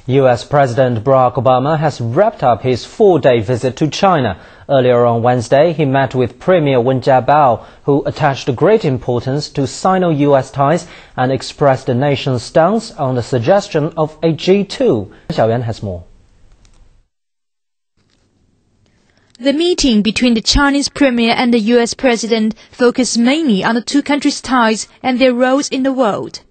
U.S. President Barack Obama has wrapped up his 4-day visit to China. Earlier on Wednesday, he met with Premier Wen Jiabao, who attached great importance to Sino-U.S. ties and expressed the nation's stance on the suggestion of a G2. Xiaoyuan has more. The meeting between the Chinese Premier and the U.S. President focused mainly on the two countries' ties and their roles in the world.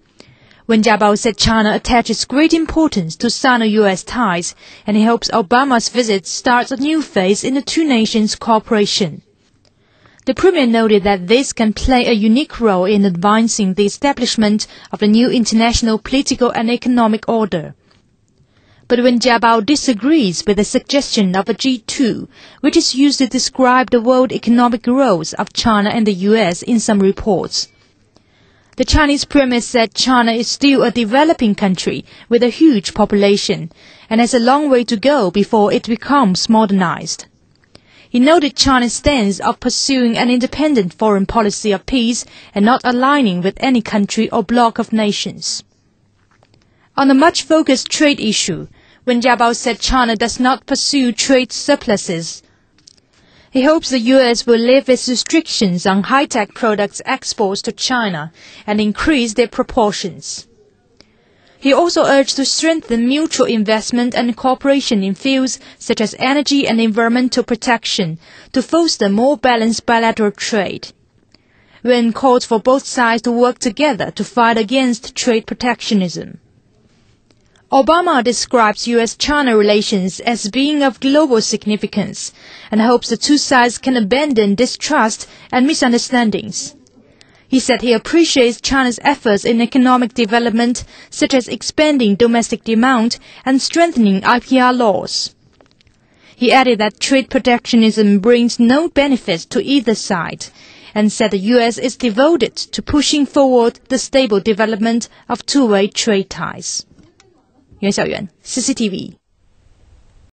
Wen Jiabao said China attaches great importance to Sino-U.S. ties, and he hopes Obama's visit starts a new phase in the two nations' cooperation. The Premier noted that this can play a unique role in advancing the establishment of the new international political and economic order. But Wen Jiabao disagrees with the suggestion of a G2, which is used to describe the world economic roles of China and the U.S. in some reports. The Chinese Premier said China is still a developing country with a huge population and has a long way to go before it becomes modernized. He noted China's stance of pursuing an independent foreign policy of peace and not aligning with any country or bloc of nations. On the much-focused trade issue, Wen Jiabao said China does not pursue trade surpluses. He hopes the U.S. will lift its restrictions on high-tech products exports to China and increase their proportions. He also urged to strengthen mutual investment and cooperation in fields such as energy and environmental protection to foster more balanced bilateral trade. Wen called for both sides to work together to fight against trade protectionism. Obama describes U.S.-China relations as being of global significance and hopes the two sides can abandon distrust and misunderstandings. He said he appreciates China's efforts in economic development, such as expanding domestic demand and strengthening IPR laws. He added that trade protectionism brings no benefits to either side and said the U.S. is devoted to pushing forward the stable development of two-way trade ties. 袁小媛 CCTV